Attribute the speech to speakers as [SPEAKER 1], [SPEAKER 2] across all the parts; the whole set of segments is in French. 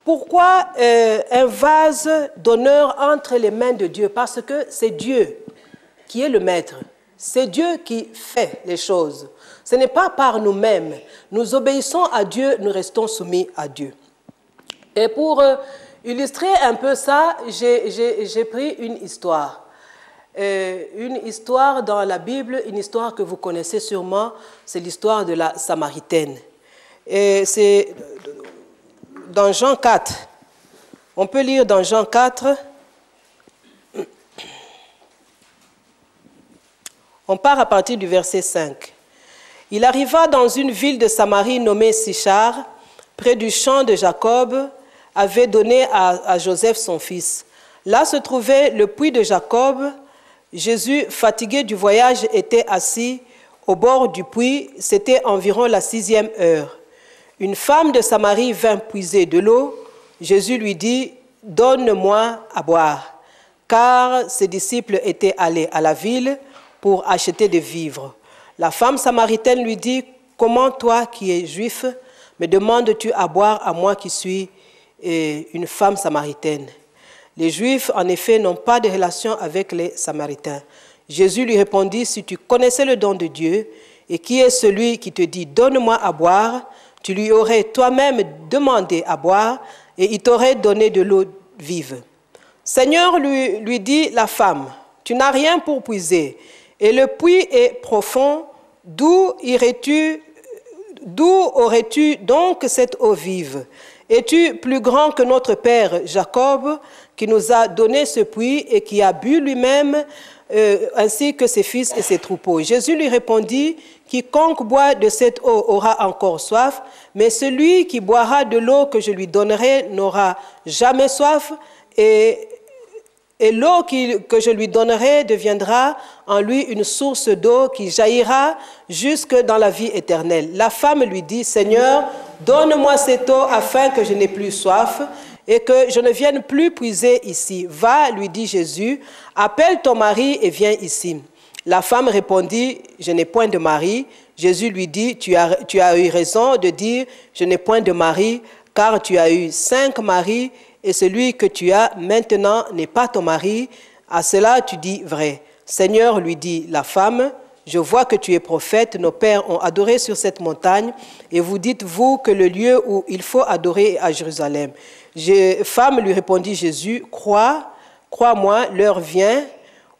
[SPEAKER 1] Pourquoi un vase d'honneur entre les mains de Dieu? Parce que c'est Dieu qui est le maître. C'est Dieu qui fait les choses. Ce n'est pas par nous-mêmes. Nous obéissons à Dieu, nous restons soumis à Dieu. Et pour illustrer un peu ça, j'ai pris une histoire. Une histoire dans la Bible, une histoire que vous connaissez sûrement, c'est l'histoire de la Samaritaine. Et c'est dans Jean 4. On peut lire dans Jean 4. On part à partir du verset 5. Il arriva dans une ville de Samarie nommée Sichar, près du champ de Jacob, avait donné à Joseph son fils. Là se trouvait le puits de Jacob. Jésus, fatigué du voyage, était assis au bord du puits. C'était environ la 6e heure. Une femme de Samarie vint puiser de l'eau. Jésus lui dit, « Donne-moi à boire. » Car ses disciples étaient allés à la ville pour acheter des vivres. La femme samaritaine lui dit, « Comment toi qui es juif, me demandes-tu à boire à moi qui suis une femme samaritaine? » Les Juifs, en effet, n'ont pas de relation avec les Samaritains. Jésus lui répondit, « Si tu connaissais le don de Dieu, et qui est celui qui te dit, donne-moi à boire, tu lui aurais toi-même demandé à boire, et il t'aurait donné de l'eau vive. » Seigneur, lui dit la femme, « Tu n'as rien pour puiser, et le puits est profond, d'où aurais-tu donc cette eau vive? Es-tu plus grand que notre père Jacob, qui nous a donné ce puits et qui a bu lui-même, ainsi que ses fils et ses troupeaux? » Jésus lui répondit, « Quiconque boit de cette eau aura encore soif, mais celui qui boira de l'eau que je lui donnerai n'aura jamais soif, et l'eau que je lui donnerai deviendra en lui une source d'eau qui jaillira jusque dans la vie éternelle. » La femme lui dit, « Seigneur, donne-moi cette eau afin que je n'ai plus soif et que je ne vienne plus puiser ici. » « Va, lui dit Jésus, appelle ton mari et viens ici. » La femme répondit, « Je n'ai point de mari. » Jésus lui dit, tu as eu raison de dire, « Je n'ai point de mari, car tu as eu 5 maris, et celui que tu as maintenant n'est pas ton mari. À cela tu dis vrai. » « Seigneur, lui dit la femme, je vois que tu es prophète. Nos pères ont adoré sur cette montagne, et vous dites-vous que le lieu où il faut adorer est à Jérusalem. Femme, lui répondit Jésus, crois-moi, l'heure vient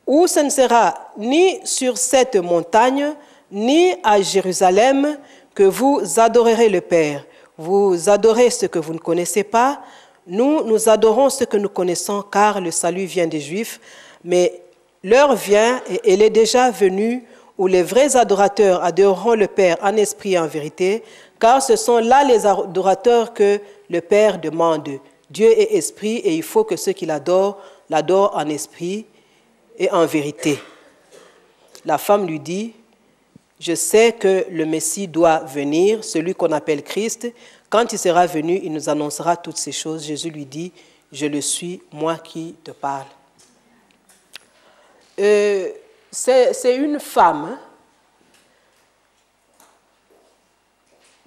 [SPEAKER 1] où ce ne sera ni sur cette montagne, ni à Jérusalem que vous adorerez le Père. Vous adorez ce que vous ne connaissez pas. Nous adorons ce que nous connaissons, car le salut vient des Juifs. Mais l'heure vient, et elle est déjà venue, où les vrais adorateurs adoreront le Père en esprit et en vérité, car ce sont là les adorateurs que le Père demande. Dieu est esprit, et il faut que ceux qui l'adorent en esprit et en vérité. La femme lui dit, « Je sais que le Messie doit venir, celui qu'on appelle Christ. Quand il sera venu, il nous annoncera toutes ces choses. » Jésus lui dit, « Je le suis, moi qui te parle. » C'est une femme.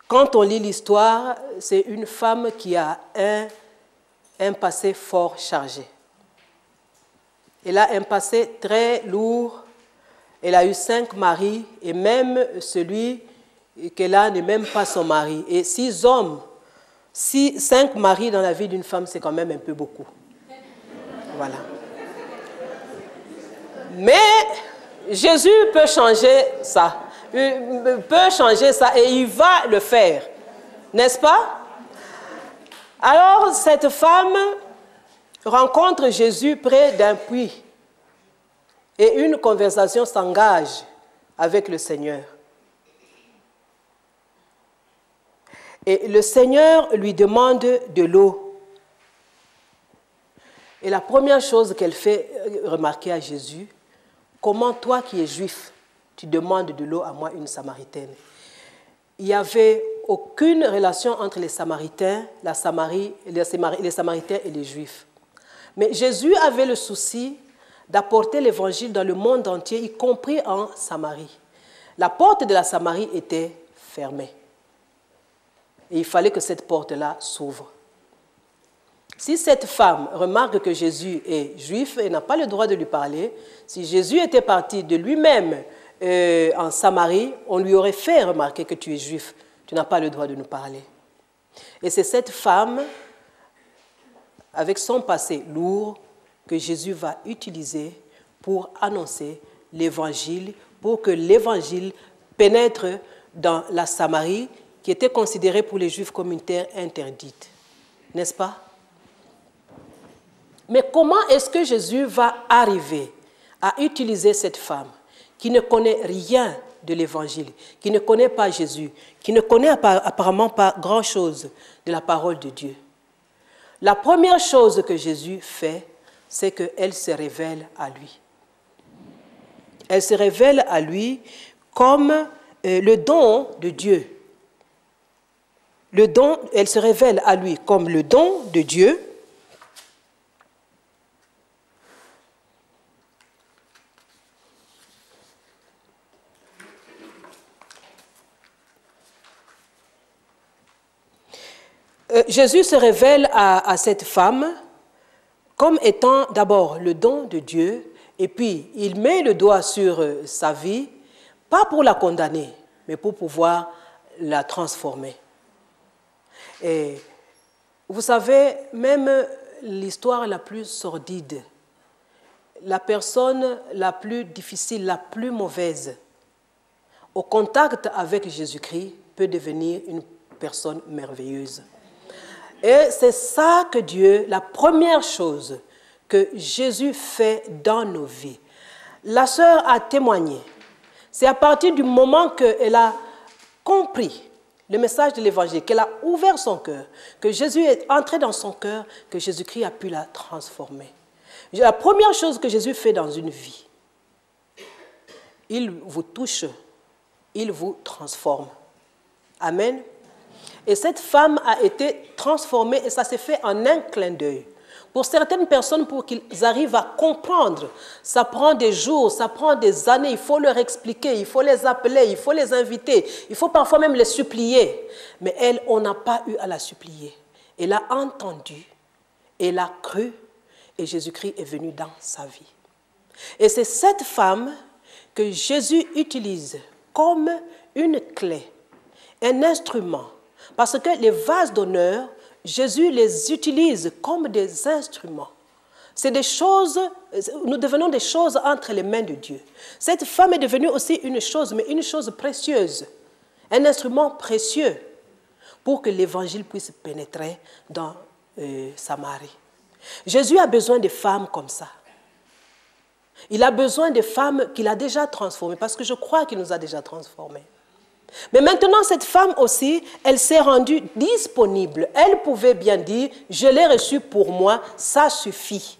[SPEAKER 1] Quand on lit l'histoire, c'est une femme qui a un passé fort chargé. Elle a un passé très lourd. Elle a eu 5 maris, et même celui qu'elle a n'est même pas son mari. Et 6 hommes, 5 maris dans la vie d'une femme, c'est quand même un peu beaucoup. Voilà. Mais Jésus peut changer ça. Il peut changer ça, et il va le faire. N'est-ce pas? Alors, cette femme rencontre Jésus près d'un puits. Et une conversation s'engage avec le Seigneur. Et le Seigneur lui demande de l'eau. Et la première chose qu'elle fait remarquer à Jésus, « Comment toi qui es juif, tu demandes de l'eau à moi, une Samaritaine ?» Il n'y avait aucune relation entre les Samaritains, les Samaritains et les Juifs. Mais Jésus avait le souci d'apporter l'évangile dans le monde entier, y compris en Samarie. La porte de la Samarie était fermée. Et il fallait que cette porte-là s'ouvre. Si cette femme remarque que Jésus est juif et n'a pas le droit de lui parler, si Jésus était parti de lui-même en Samarie, on lui aurait fait remarquer que tu es juif, tu n'as pas le droit de nous parler. Et c'est cette femme, avec son passé lourd, que Jésus va utiliser pour annoncer l'évangile, pour que l'évangile pénètre dans la Samarie, qui était considérée pour les Juifs comme une terre interdite. N'est-ce pas? Mais comment est-ce que Jésus va arriver à utiliser cette femme qui ne connaît rien de l'évangile, qui ne connaît pas Jésus, qui ne connaît apparemment pas grand-chose de la parole de Dieu? La première chose que Jésus fait, c'est qu'elle se révèle à lui. Elle se révèle à lui comme le don de Dieu. Elle se révèle à lui comme le don de Dieu. Jésus se révèle à cette femme comme étant d'abord le don de Dieu, et puis il met le doigt sur sa vie, pas pour la condamner, mais pour pouvoir la transformer. Et vous savez, même l'histoire la plus sordide, la personne la plus difficile, la plus mauvaise, au contact avec Jésus-Christ, peut devenir une personne merveilleuse. Et c'est ça que Dieu, la première chose que Jésus fait dans nos vies. La sœur a témoigné. C'est à partir du moment qu'elle a compris le message de l'évangile, qu'elle a ouvert son cœur, que Jésus est entré dans son cœur, que Jésus-Christ a pu la transformer. La première chose que Jésus fait dans une vie, il vous touche, il vous transforme. Amen. Et cette femme a été transformée et ça s'est fait en un clin d'œil. Pour certaines personnes, pour qu'ils arrivent à comprendre, ça prend des jours, ça prend des années, il faut leur expliquer, il faut les appeler, il faut les inviter, il faut parfois même les supplier. Mais elle, on n'a pas eu à la supplier. Elle a entendu, elle a cru et Jésus-Christ est venu dans sa vie. Et c'est cette femme que Jésus utilise comme une clé, un instrument. Parce que les vases d'honneur, Jésus les utilise comme des instruments. C'est des choses, nous devenons des choses entre les mains de Dieu. Cette femme est devenue aussi une chose, mais une chose précieuse, un instrument précieux pour que l'évangile puisse pénétrer dans Samarie. Jésus a besoin de femmes comme ça. Il a besoin de femmes qu'il a déjà transformées, parce que je crois qu'il nous a déjà transformés. Mais maintenant, cette femme aussi, elle s'est rendue disponible. Elle pouvait bien dire, je l'ai reçu pour moi, ça suffit.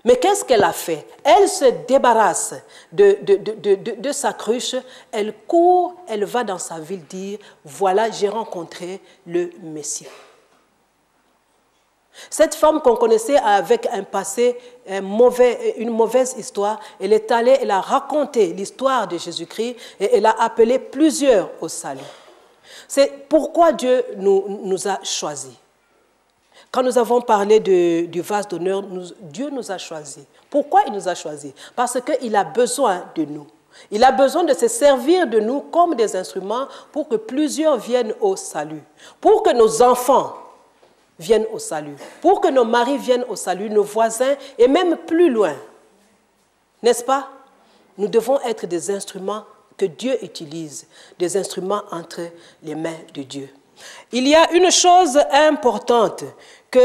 [SPEAKER 1] Mais qu'est-ce qu'elle a fait? Elle se débarrasse de sa cruche, elle court, elle va dans sa ville dire, voilà, j'ai rencontré le Messie. Cette femme qu'on connaissait avec un passé, une mauvaise histoire, elle est allée, elle a raconté l'histoire de Jésus-Christ et elle a appelé plusieurs au salut. C'est pourquoi Dieu nous a choisis. Quand nous avons parlé du vase d'honneur, Dieu nous a choisis. Pourquoi il nous a choisis? Parce qu'il a besoin de nous. Il a besoin de se servir de nous comme des instruments pour que plusieurs viennent au salut. Pour que nos enfants viennent au salut, pour que nos maris viennent au salut, nos voisins et même plus loin. N'est-ce pas? Nous devons être des instruments que Dieu utilise, des instruments entre les mains de Dieu. Il y a une chose importante que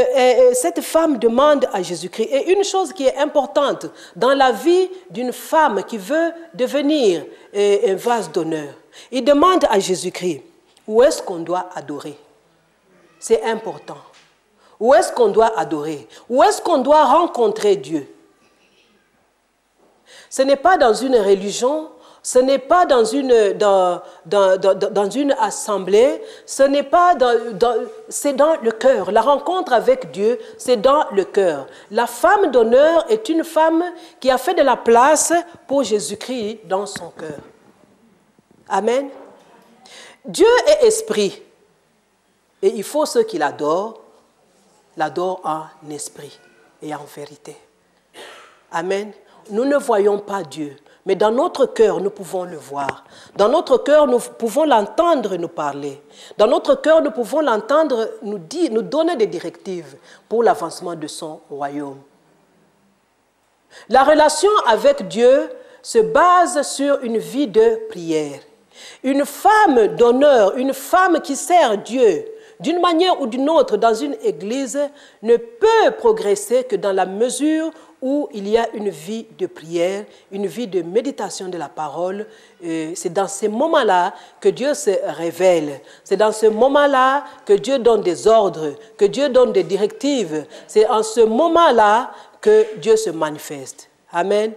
[SPEAKER 1] cette femme demande à Jésus-Christ, et une chose qui est importante dans la vie d'une femme qui veut devenir un vase d'honneur. Il demande à Jésus-Christ, où est-ce qu'on doit adorer? C'est important. Où est-ce qu'on doit adorer? Où est-ce qu'on doit rencontrer Dieu? Ce n'est pas dans une religion, ce n'est pas dans une assemblée, ce n'est pas c'est dans le cœur. La rencontre avec Dieu, c'est dans le cœur. La femme d'honneur est une femme qui a fait de la place pour Jésus-Christ dans son cœur. Amen. Dieu est esprit et il faut ceux qui l'adorent l'adorent en esprit et en vérité. Amen. Nous ne voyons pas Dieu, mais dans notre cœur, nous pouvons le voir. Dans notre cœur, nous pouvons l'entendre nous parler. Dans notre cœur, nous pouvons l'entendre nous donner des directives pour l'avancement de son royaume. La relation avec Dieu se base sur une vie de prière. Une femme d'honneur, une femme qui sert Dieu, d'une manière ou d'une autre dans une église, ne peut progresser que dans la mesure où il y a une vie de prière, une vie de méditation de la parole. C'est dans ces moments-là que Dieu se révèle. C'est dans ce moment-là que Dieu donne des ordres, que Dieu donne des directives. C'est en ce moment-là que Dieu se manifeste. Amen.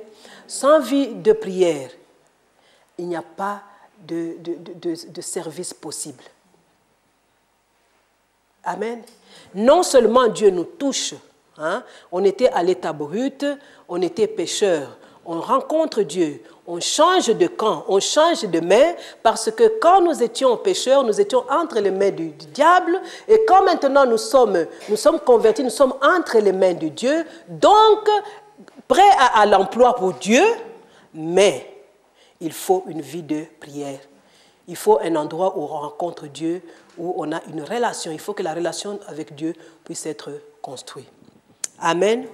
[SPEAKER 1] Sans vie de prière, il n'y a pas de service possible. Amen. Non seulement Dieu nous touche, hein, on était à l'état brut, on était pécheurs, on rencontre Dieu, on change de camp, on change de main, parce que quand nous étions pécheurs, nous étions entre les mains du diable, et quand maintenant nous sommes convertis, nous sommes entre les mains de Dieu, donc prêts à l'emploi pour Dieu, mais il faut une vie de prière. Il faut un endroit où on rencontre Dieu, où on a une relation. Il faut que la relation avec Dieu puisse être construite. Amen.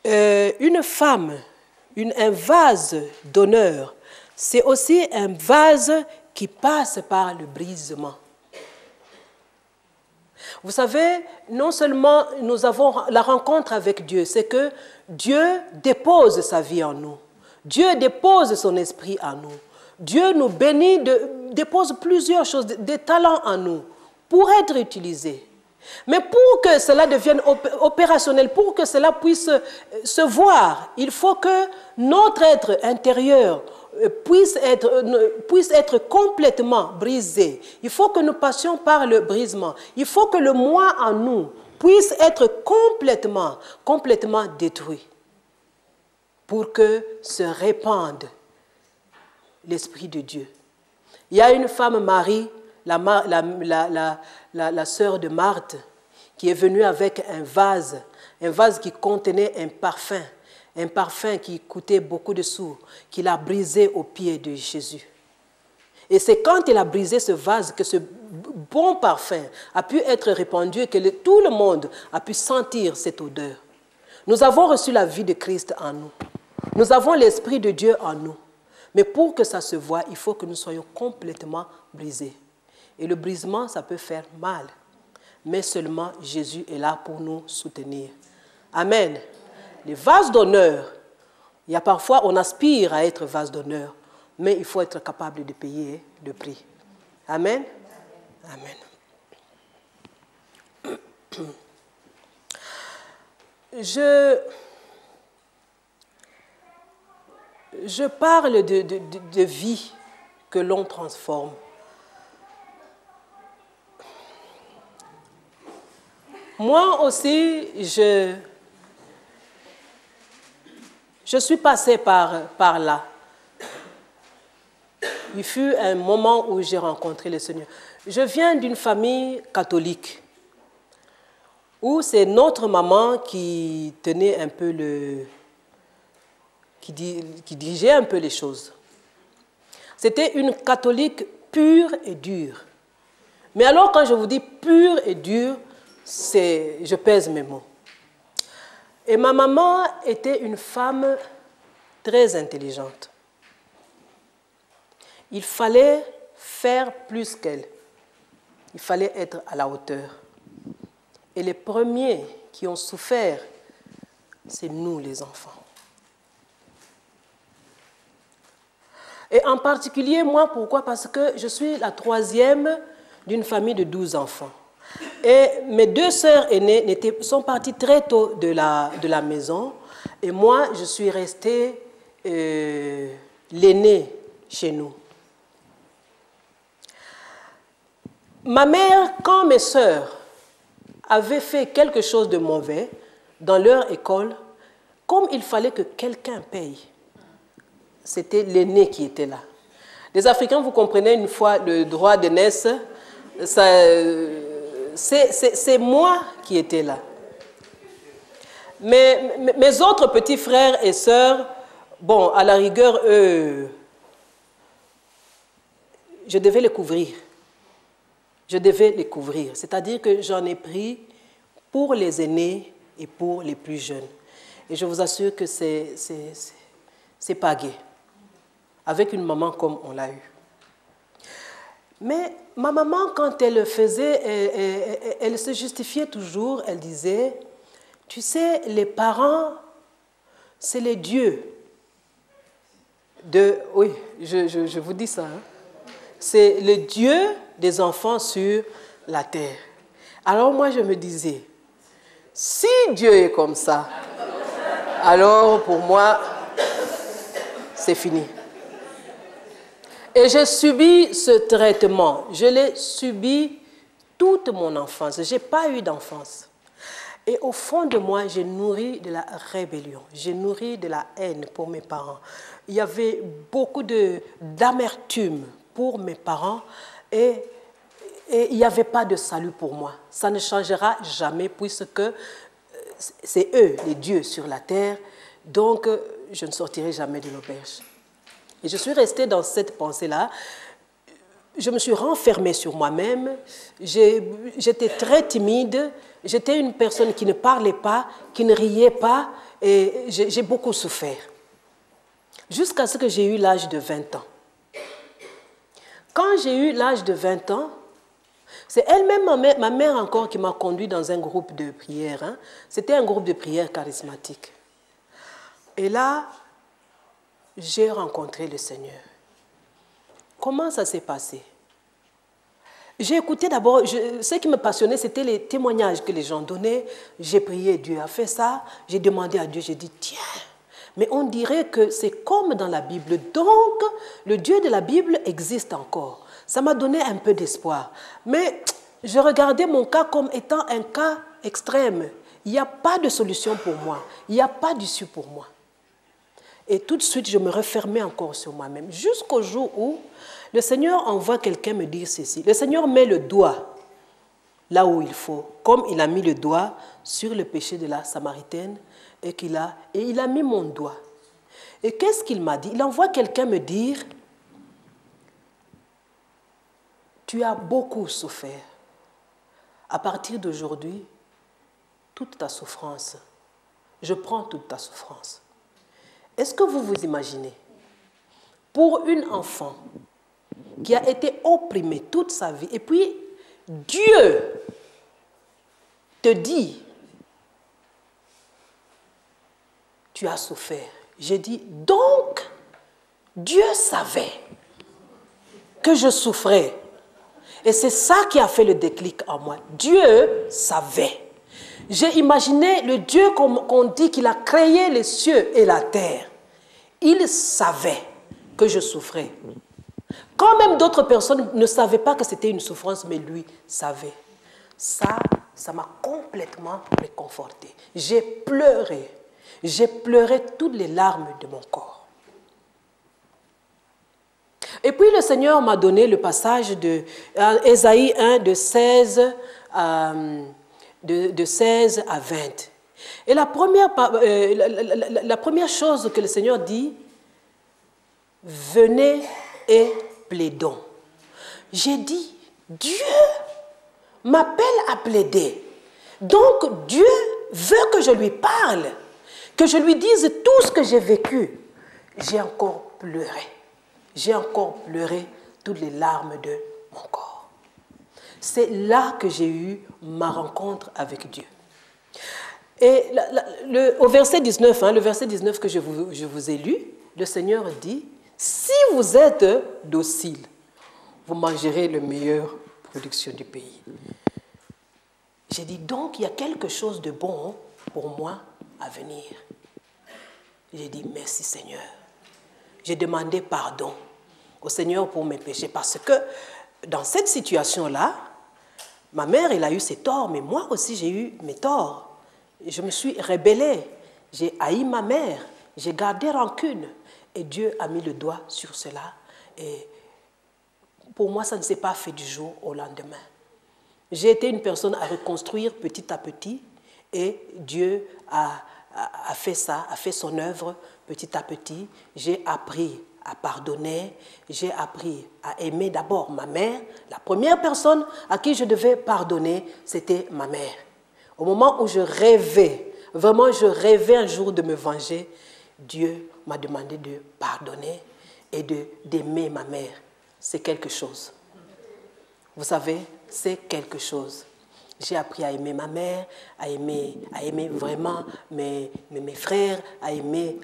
[SPEAKER 1] Alléluia. Une femme, un vase d'honneur, c'est aussi un vase qui passe par le brisement. Vous savez, non seulement nous avons la rencontre avec Dieu, c'est que Dieu dépose sa vie en nous. Dieu dépose son esprit en nous. Dieu nous bénit, dépose plusieurs choses, des talents en nous pour être utilisés. Mais pour que cela devienne opérationnel, pour que cela puisse se voir, il faut que notre être intérieur puisse être complètement brisé. Il faut que nous passions par le brisement. Il faut que le moi en nous puisse être complètement détruit pour que se répande l'Esprit de Dieu. Il y a une femme, Marie, la sœur de Marthe, qui est venue avec un vase qui contenait un parfum qui coûtait beaucoup de sous, qu'il a brisé aux pieds de Jésus. Et c'est quand il a brisé ce vase que ce bon parfum a pu être répandu et que tout le monde a pu sentir cette odeur. Nous avons reçu la vie de Christ en nous. Nous avons l'Esprit de Dieu en nous. Mais pour que ça se voie, il faut que nous soyons complètement brisés. Et le brisement, ça peut faire mal. Mais seulement Jésus est là pour nous soutenir. Amen. Les vases d'honneur, il y a parfois, on aspire à être vase d'honneur, mais il faut être capable de payer le prix. Amen. Amen. Je parle de vie que l'on transforme. Moi aussi, je suis passée par là. Il fut un moment où j'ai rencontré le Seigneur. Je viens d'une famille catholique, où c'est notre maman qui tenait un peu qui dirigeait un peu les choses. C'était une catholique pure et dure. Mais alors, quand je vous dis pure et dure, je pèse mes mots. Et ma maman était une femme très intelligente. Il fallait faire plus qu'elle. Il fallait être à la hauteur. Et les premiers qui ont souffert, c'est nous les enfants. Et en particulier, moi, pourquoi? Parce que je suis la troisième d'une famille de 12 enfants. Et mes deux sœurs aînées sont parties très tôt de la maison. Et moi, je suis restée l'aînée chez nous. Ma mère, quand mes sœurs avaient fait quelque chose de mauvais dans leur école, comme il fallait que quelqu'un paye, c'était l'aîné qui était là. Les Africains, vous comprenez, une fois le droit d'aînesse, c'est moi qui étais là. Mais mes autres petits frères et sœurs, bon, à la rigueur, eux, je devais les couvrir. Je devais les couvrir. C'est-à-dire que j'en ai pris pour les aînés et pour les plus jeunes. Et je vous assure que c'est pas gai. Avec une maman comme on l'a eu. Mais ma maman, quand elle le faisait, elle se justifiait toujours. Elle disait, tu sais, les parents, c'est les dieux. Oui, je vous dis ça. Hein. C'est le Dieu des enfants sur la terre. Alors moi, je me disais, si Dieu est comme ça, alors pour moi, c'est fini. Et j'ai subi ce traitement. Je l'ai subi toute mon enfance. Je n'ai pas eu d'enfance. Et au fond de moi, j'ai nourri de la rébellion. J'ai nourri de la haine pour mes parents. Il y avait beaucoup d'amertume pour mes parents et il n'y avait pas de salut pour moi. Ça ne changera jamais puisque c'est eux, les dieux sur la terre. Donc, je ne sortirai jamais de l'auberge. Et je suis restée dans cette pensée-là. Je me suis renfermée sur moi-même. J'étais très timide. J'étais une personne qui ne parlait pas, qui ne riait pas. Et j'ai beaucoup souffert. Jusqu'à ce que j'ai eu l'âge de 20 ans. Quand j'ai eu l'âge de 20 ans, c'est elle-même, ma mère encore, qui m'a conduit dans un groupe de prière. Hein. C'était un groupe de prière charismatique. Et là, j'ai rencontré le Seigneur. Comment ça s'est passé? J'ai écouté d'abord, ce qui me passionnait, c'était les témoignages que les gens donnaient. J'ai prié, Dieu a fait ça. J'ai demandé à Dieu, j'ai dit, tiens, mais on dirait que c'est comme dans la Bible. Donc, le Dieu de la Bible existe encore. Ça m'a donné un peu d'espoir. Mais je regardais mon cas comme étant un cas extrême. Il n'y a pas de solution pour moi. Il n'y a pas d'issue pour moi. Et tout de suite, je me refermais encore sur moi-même. Jusqu'au jour où le Seigneur envoie quelqu'un me dire ceci. Le Seigneur met le doigt là où il faut. Comme il a mis le doigt sur le péché de la Samaritaine et il a mis mon doigt. Et qu'est-ce qu'il m'a dit? Il envoie quelqu'un me dire, tu as beaucoup souffert. À partir d'aujourd'hui, toute ta souffrance, je prends toute ta souffrance. Est-ce que vous vous imaginez, pour une enfant qui a été opprimée toute sa vie, et puis Dieu te dit, tu as souffert. J'ai dit, donc, Dieu savait que je souffrais. Et c'est ça qui a fait le déclic en moi. Dieu savait. J'ai imaginé le Dieu qu'on dit qu'il a créé les cieux et la terre. Il savait que je souffrais. Quand même d'autres personnes ne savaient pas que c'était une souffrance, mais lui savait. Ça m'a complètement réconforté. J'ai pleuré. J'ai pleuré toutes les larmes de mon corps. Et puis le Seigneur m'a donné le passage de Ésaïe 1, de 16 à 20. Et la première chose que le Seigneur dit, venez et plaidons. J'ai dit, Dieu m'appelle à plaider. Donc Dieu veut que je lui parle, que je lui dise tout ce que j'ai vécu. J'ai encore pleuré. J'ai encore pleuré toutes les larmes de mon corps. C'est là que j'ai eu ma rencontre avec Dieu. Et au verset 19, le verset 19 que je vous ai lu, le Seigneur dit, si vous êtes docile, vous mangerez la meilleure production du pays. J'ai dit, donc il y a quelque chose de bon pour moi à venir. J'ai dit, merci Seigneur. J'ai demandé pardon au Seigneur pour mes péchés parce que dans cette situation-là, ma mère, elle a eu ses torts, mais moi aussi j'ai eu mes torts. Je me suis rebellée, j'ai haï ma mère, j'ai gardé rancune. Et Dieu a mis le doigt sur cela. Et pour moi, ça ne s'est pas fait du jour au lendemain. J'ai été une personne à reconstruire petit à petit. Et Dieu a fait ça, a fait son œuvre petit à petit. J'ai appris à pardonner. J'ai appris à aimer d'abord ma mère. La première personne à qui je devais pardonner, c'était ma mère. Au moment où je rêvais, vraiment je rêvais un jour de me venger, Dieu m'a demandé de pardonner et d'aimer ma mère. C'est quelque chose. Vous savez, c'est quelque chose. J'ai appris à aimer ma mère, à aimer vraiment mes frères, à aimer.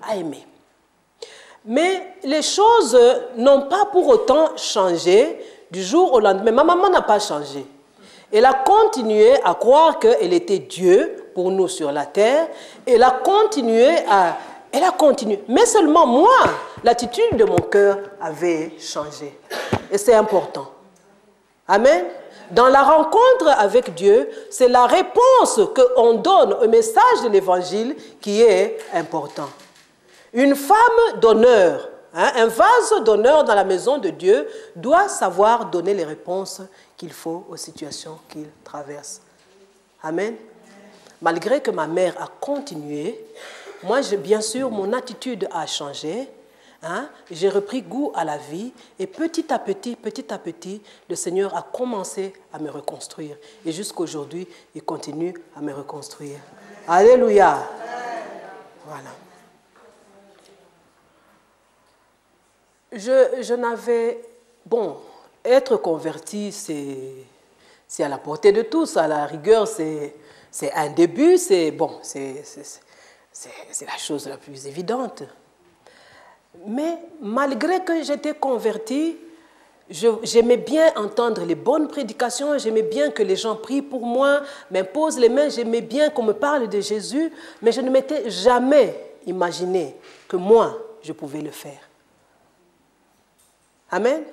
[SPEAKER 1] Mais les choses n'ont pas pour autant changé du jour au lendemain. Ma maman n'a pas changé. Elle a continué à croire qu'elle était Dieu pour nous sur la terre. Elle a continué. Mais seulement moi, l'attitude de mon cœur avait changé. Et c'est important. Amen. Dans la rencontre avec Dieu, c'est la réponse qu'on donne au message de l'Évangile qui est important. Une femme d'honneur, un vase d'honneur dans la maison de Dieu doit savoir donner les réponses qu'il faut aux situations qu'il traverse. Amen. Malgré que ma mère a continué, moi, bien sûr, mon attitude a changé. J'ai repris goût à la vie et petit à petit, le Seigneur a commencé à me reconstruire. Et jusqu'à aujourd'hui, il continue à me reconstruire. Alléluia. Voilà. Je n'avais... Bon, être converti, c'est à la portée de tous. À la rigueur, c'est un début. C'est la chose la plus évidente. Mais malgré que j'étais convertie, j'aimais bien entendre les bonnes prédications, j'aimais bien que les gens prient pour moi, m'imposent les mains, j'aimais bien qu'on me parle de Jésus, mais je ne m'étais jamais imaginé que moi, je pouvais le faire. Amen.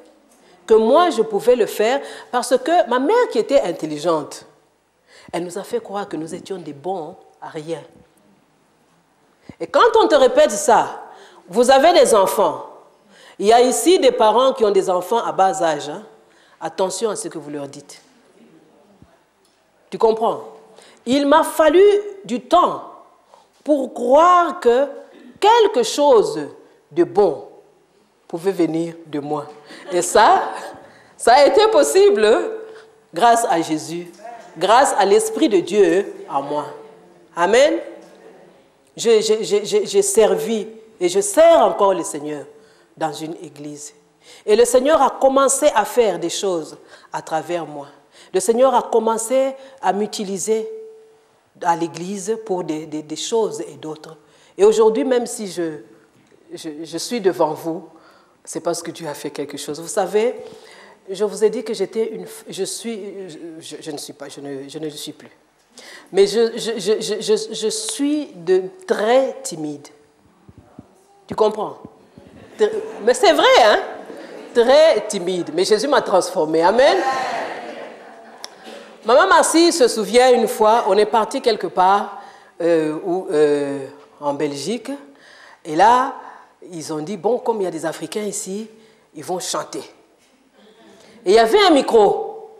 [SPEAKER 1] Que moi, je pouvais le faire parce que ma mère qui était intelligente, elle nous a fait croire que nous étions des bons à rien. Et quand on te répète ça, vous avez des enfants. Il y a ici des parents qui ont des enfants à bas âge. Attention à ce que vous leur dites. Tu comprends? Il m'a fallu du temps pour croire que quelque chose de bon pouvait venir de moi. Et ça a été possible grâce à Jésus, grâce à l'Esprit de Dieu en moi. Amen. J'ai servi et je sers encore le Seigneur dans une église. Et le Seigneur a commencé à faire des choses à travers moi. Le Seigneur a commencé à m'utiliser à l'église pour des choses et d'autres. Et aujourd'hui, même si je suis devant vous, c'est parce que Dieu a fait quelque chose. Vous savez, je vous ai dit que je ne le suis plus. Mais je suis très timide. Tu comprends? Mais c'est vrai, hein? Très timide. Mais Jésus m'a transformé. Amen. Maman Marcy se souvient une fois, on est parti quelque part en Belgique. Et là, ils ont dit, bon, comme il y a des Africains ici, ils vont chanter. Et il y avait un micro.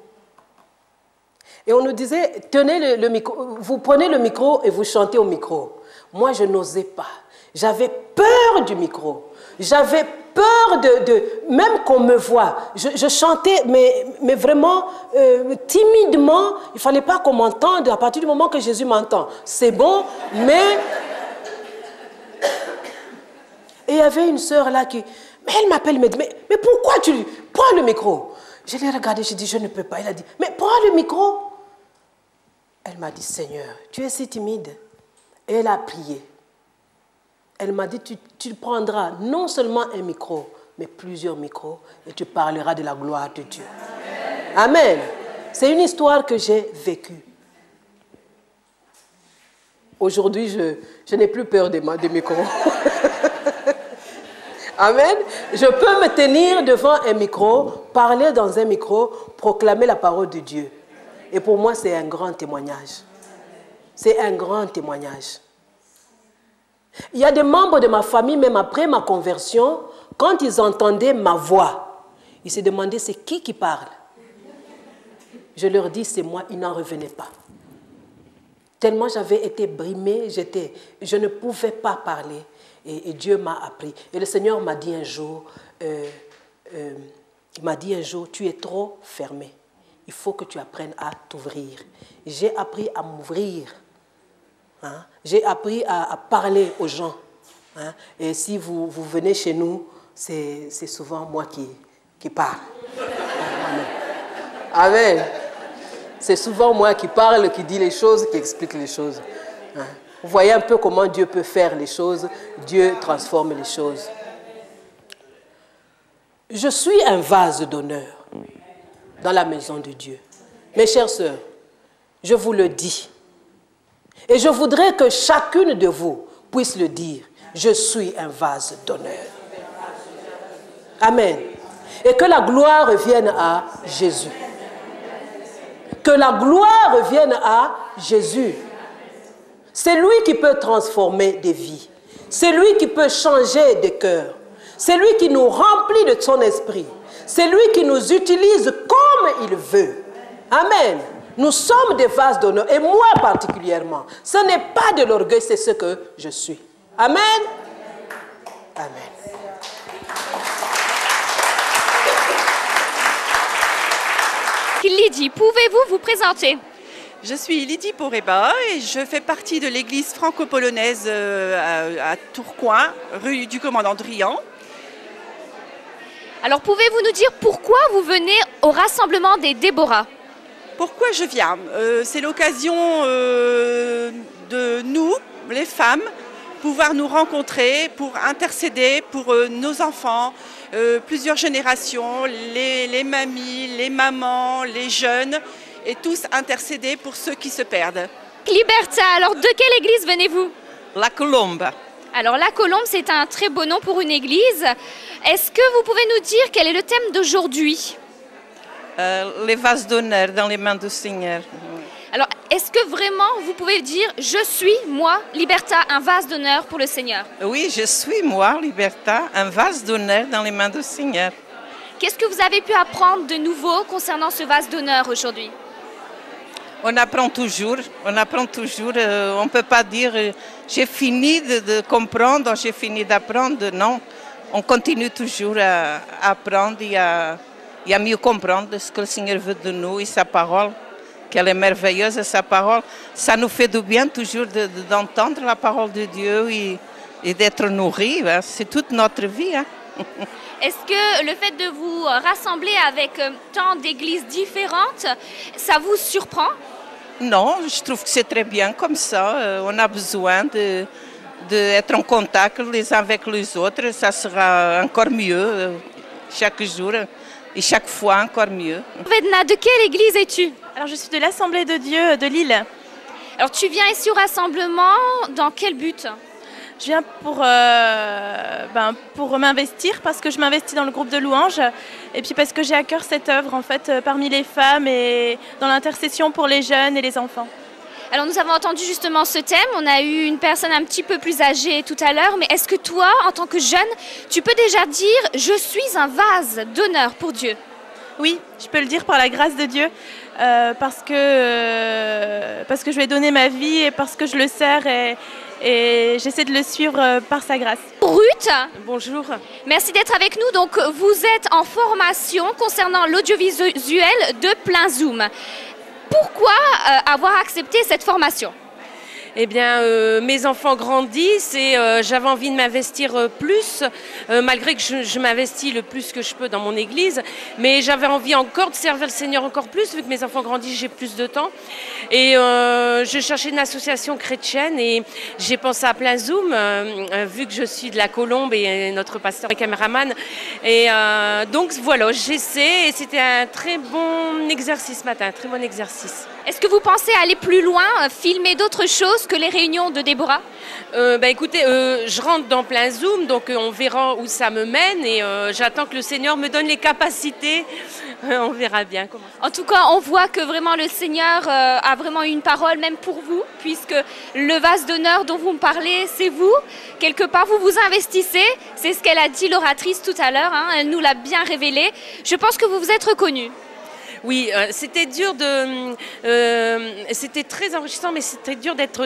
[SPEAKER 1] Et on nous disait, tenez le micro, vous prenez le micro et vous chantez au micro. Moi, je n'osais pas. J'avais peur du micro. J'avais peur même qu'on me voie. Je chantais, mais vraiment timidement. Il ne fallait pas qu'on m'entende à partir du moment que Jésus m'entend. C'est bon, mais... Et il y avait une sœur là qui... Mais elle m'appelle, me dit, mais pourquoi tu... Prends le micro. Je l'ai regardé, je dis, je ne peux pas. Elle a dit, mais prends le micro. Elle m'a dit, Seigneur, tu es si timide. Et elle a prié. Elle m'a dit, tu prendras non seulement un micro, mais plusieurs micros, et tu parleras de la gloire de Dieu. Amen. C'est une histoire que j'ai vécue. Aujourd'hui, je n'ai plus peur des micros. Amen. Je peux me tenir devant un micro, parler dans un micro, proclamer la parole de Dieu. Et pour moi, c'est un grand témoignage. C'est un grand témoignage. Il y a des membres de ma famille, même après ma conversion, quand ils entendaient ma voix, ils se demandaient c'est qui parle. Je leur dis c'est moi, ils n'en revenaient pas. Tellement j'avais été brimée, je ne pouvais pas parler. Et Dieu m'a appris. Et le Seigneur m'a dit un jour, tu es trop fermé. Il faut que tu apprennes à t'ouvrir. J'ai appris à m'ouvrir. Hein? J'ai appris à parler aux gens. Hein? Et si vous venez chez nous, c'est souvent moi qui parle. Amen. C'est souvent moi qui parle, qui dit les choses, qui explique les choses. Hein? Vous voyez un peu comment Dieu peut faire les choses. Dieu transforme les choses. Je suis un vase d'honneur dans la maison de Dieu. Mes chères sœurs, je vous le dis. Et je voudrais que chacune de vous puisse le dire. Je suis un vase d'honneur. Amen. Et que la gloire revienne à Jésus. Que la gloire revienne à Jésus. C'est lui qui peut transformer des vies. C'est lui qui peut changer des cœurs. C'est lui qui nous remplit de son esprit. C'est lui qui nous utilise comme il veut. Amen. Nous sommes des vases d'honneur. Et moi particulièrement, ce n'est pas de l'orgueil, c'est ce que je suis. Amen. Amen.
[SPEAKER 2] Lydie, pouvez-vous vous présenter?
[SPEAKER 3] Je suis Lydie Poreba et je fais partie de l'église franco-polonaise à Tourcoing, rue du Commandant Drian.
[SPEAKER 2] Alors pouvez-vous nous dire pourquoi vous venez au rassemblement des Déborah?
[SPEAKER 3] Pourquoi je viens? C'est l'occasion de nous, les femmes, pouvoir nous rencontrer pour intercéder pour nos enfants, plusieurs générations, les mamies, les mamans, les jeunes, et tous intercéder pour ceux qui se perdent.
[SPEAKER 2] Liberta, alors de quelle église venez-vous?
[SPEAKER 4] La Colombe.
[SPEAKER 2] Alors la Colombe, c'est un très beau nom pour une église. Est-ce que vous pouvez nous dire quel est le thème d'aujourd'hui?
[SPEAKER 4] Les vases d'honneur dans les mains du Seigneur.
[SPEAKER 2] Alors, est-ce que vraiment vous pouvez dire « Je suis, moi, Liberta, un vase d'honneur pour le Seigneur »
[SPEAKER 4] Oui, je suis, moi, Liberta, un vase d'honneur dans les mains du Seigneur.
[SPEAKER 2] Qu'est-ce que vous avez pu apprendre de nouveau concernant ce vase d'honneur aujourd'hui?
[SPEAKER 4] On apprend toujours, on ne peut pas dire j'ai fini de comprendre, j'ai fini d'apprendre, non. On continue toujours à apprendre et à mieux comprendre ce que le Seigneur veut de nous et sa parole, qu'elle est merveilleuse, sa parole. Ça nous fait du bien toujours d'entendre la parole de Dieu et d'être nourris, hein. C'est toute notre vie. Hein.
[SPEAKER 2] Est-ce que le fait de vous rassembler avec tant d'églises différentes, ça vous surprend?
[SPEAKER 4] Non, je trouve que c'est très bien comme ça. On a besoin d'être en contact les uns avec les autres. Ça sera encore mieux chaque jour et chaque fois encore mieux.
[SPEAKER 2] Vedna, de quelle église es-tu?
[SPEAKER 5] Alors je suis de l'Assemblée de Dieu de Lille.
[SPEAKER 2] Alors tu viens ici au rassemblement, dans quel but?
[SPEAKER 5] Je viens pour m'investir, parce que je m'investis dans le groupe de louanges et puis parce que j'ai à cœur cette œuvre en fait parmi les femmes et dans l'intercession pour les jeunes et les enfants.
[SPEAKER 2] Alors nous avons entendu justement ce thème, on a eu une personne un petit peu plus âgée tout à l'heure, mais est-ce que toi, en tant que jeune, tu peux déjà dire « Je suis un vase d'honneur pour Dieu » ?
[SPEAKER 5] Oui, je peux le dire par la grâce de Dieu, parce que je lui ai donné ma vie et parce que je le sers et j'essaie de le suivre par sa grâce.
[SPEAKER 2] Ruth,
[SPEAKER 5] bonjour.
[SPEAKER 2] Merci d'être avec nous. Donc, vous êtes en formation concernant l'audiovisuel de plein Zoom. Pourquoi avoir accepté cette formation ?
[SPEAKER 6] Eh bien, mes enfants grandissent et j'avais envie de m'investir plus, malgré que je m'investis le plus que je peux dans mon église. Mais j'avais envie encore de servir le Seigneur encore plus, vu que mes enfants grandissent, j'ai plus de temps. Et je cherchais une association chrétienne et j'ai pensé à plein Zoom, vu que je suis de la Colombe et notre pasteur est caméraman. Et donc voilà, j'essaie et c'était un très bon exercice ce matin, un très bon exercice.
[SPEAKER 2] Est-ce que vous pensez aller plus loin, filmer d'autres choses que les réunions de Déborah?
[SPEAKER 6] Écoutez, je rentre dans plein Zoom, donc on verra où ça me mène et j'attends que le Seigneur me donne les capacités. On verra bien comment.
[SPEAKER 2] En tout cas, on voit que vraiment le Seigneur a vraiment une parole, même pour vous, puisque le vase d'honneur dont vous me parlez, c'est vous. Quelque part, vous vous investissez. C'est ce qu'elle a dit, l'oratrice, tout à l'heure. Hein, elle nous l'a bien révélé. Je pense que vous vous êtes reconnus.
[SPEAKER 6] Oui, c'était dur c'était très enrichissant, mais c'était dur d'être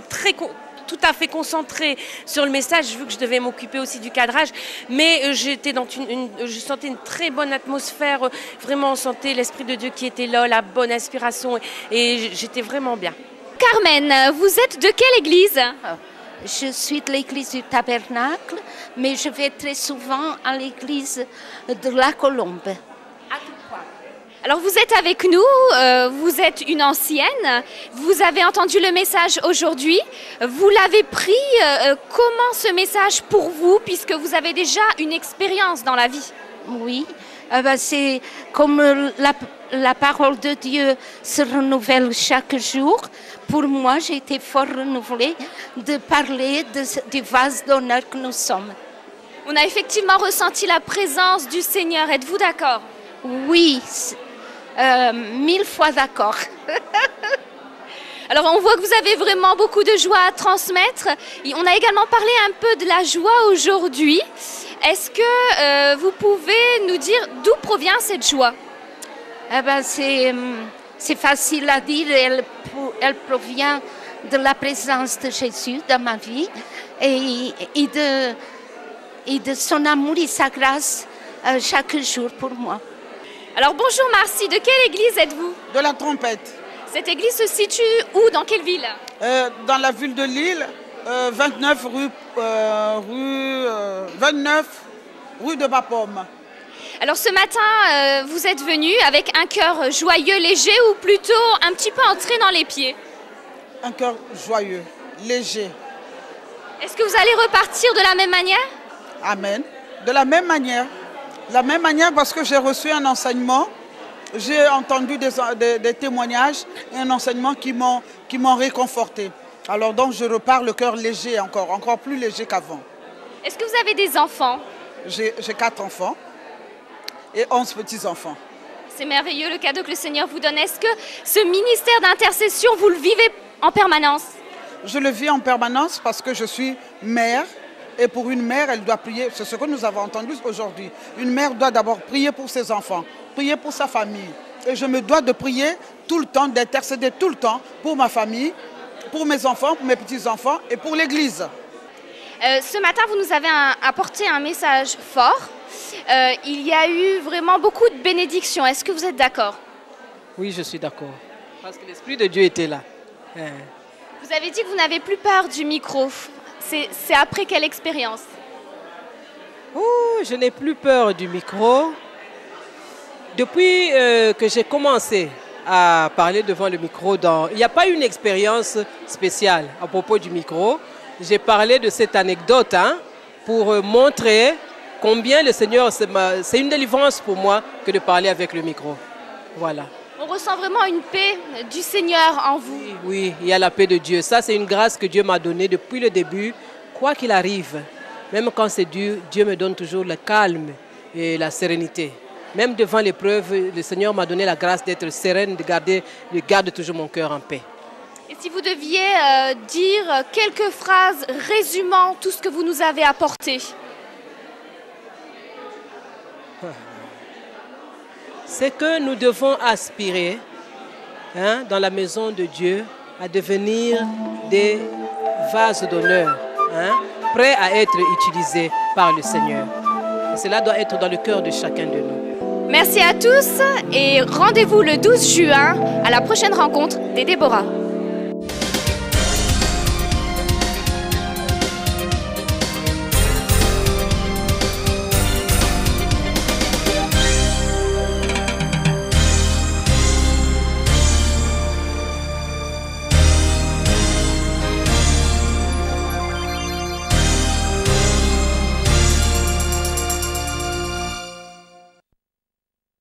[SPEAKER 6] tout à fait concentrée sur le message, vu que je devais m'occuper aussi du cadrage. Mais j'étais je sentais une très bonne atmosphère. Vraiment, on sentait l'Esprit de Dieu qui était là, la bonne inspiration. Et j'étais vraiment bien.
[SPEAKER 2] Carmen, vous êtes de quelle église?
[SPEAKER 7] Je suis de l'église du Tabernacle, mais je vais très souvent à l'église de la Colombe.
[SPEAKER 2] Alors vous êtes avec nous, vous êtes une ancienne, vous avez entendu le message aujourd'hui, vous l'avez pris, comment ce message pour vous, puisque vous avez déjà une expérience dans la vie?
[SPEAKER 7] Oui, c'est comme la parole de Dieu se renouvelle chaque jour. Pour moi, j'ai été fort renouvelée de parler du vase d'honneur que nous sommes.
[SPEAKER 2] On a effectivement ressenti la présence du Seigneur, êtes-vous d'accord?
[SPEAKER 7] Oui, 1000 fois d'accord.
[SPEAKER 2] Alors on voit que vous avez vraiment beaucoup de joie à transmettre. Et on a également parlé un peu de la joie aujourd'hui. Est-ce que vous pouvez nous dire d'où provient cette joie?
[SPEAKER 7] C'est facile à dire, elle provient de la présence de Jésus dans ma vie et de son amour et sa grâce chaque jour pour moi.
[SPEAKER 2] Alors bonjour Marcy, de quelle église êtes-vous?
[SPEAKER 8] De la Trompette.
[SPEAKER 2] Cette église se situe où, dans quelle ville?
[SPEAKER 8] Dans la ville de Lille, 29 rue de Bapaume.
[SPEAKER 2] Alors ce matin, vous êtes venu avec un cœur joyeux, léger ou plutôt un petit peu entré dans les pieds?
[SPEAKER 8] Un cœur joyeux, léger.
[SPEAKER 2] Est-ce que vous allez repartir de la même manière?
[SPEAKER 8] Amen. De la même manière. La même manière parce que j'ai reçu un enseignement, j'ai entendu des témoignages et un enseignement qui m'ont réconforté. Alors donc je repars le cœur léger encore plus léger qu'avant.
[SPEAKER 2] Est-ce que vous avez des enfants?
[SPEAKER 8] J'ai 4 enfants et 11 petits-enfants.
[SPEAKER 2] C'est merveilleux le cadeau que le Seigneur vous donne. Est-ce que ce ministère d'intercession, vous le vivez en permanence?
[SPEAKER 8] Je le vis en permanence parce que je suis mère. Et pour une mère, elle doit prier. C'est ce que nous avons entendu aujourd'hui. Une mère doit d'abord prier pour ses enfants, prier pour sa famille. Et je me dois de prier tout le temps, d'intercéder tout le temps pour ma famille, pour mes enfants, pour mes petits-enfants et pour l'Église.
[SPEAKER 2] Ce matin, vous nous avez apporté un message fort. Il y a eu vraiment beaucoup de bénédictions. Est-ce que vous êtes d'accord?
[SPEAKER 1] Oui, je suis d'accord. Parce que l'Esprit de Dieu était là.
[SPEAKER 2] Vous avez dit que vous n'avez plus peur du micro. C'est après quelle expérience?
[SPEAKER 1] Oh, je n'ai plus peur du micro. Depuis que j'ai commencé à parler devant le micro, il n'y a pas une expérience spéciale à propos du micro. J'ai parlé de cette anecdote pour montrer combien le Seigneur, c'est une délivrance pour moi que de parler avec le micro. Voilà.
[SPEAKER 2] On ressent vraiment une paix du Seigneur en vous.
[SPEAKER 1] Oui, il y a la paix de Dieu. Ça, c'est une grâce que Dieu m'a donnée depuis le début. Quoi qu'il arrive, même quand c'est dur, Dieu me donne toujours le calme et la sérénité. Même devant l'épreuve, le Seigneur m'a donné la grâce d'être sereine, de garder toujours mon cœur en paix.
[SPEAKER 2] Et si vous deviez dire quelques phrases résumant tout ce que vous nous avez apporté?
[SPEAKER 1] C'est que nous devons aspirer dans la maison de Dieu à devenir des vases d'honneur, prêts à être utilisés par le Seigneur. Et cela doit être dans le cœur de chacun de nous.
[SPEAKER 2] Merci à tous et rendez-vous le 12 juin à la prochaine rencontre des Déborah.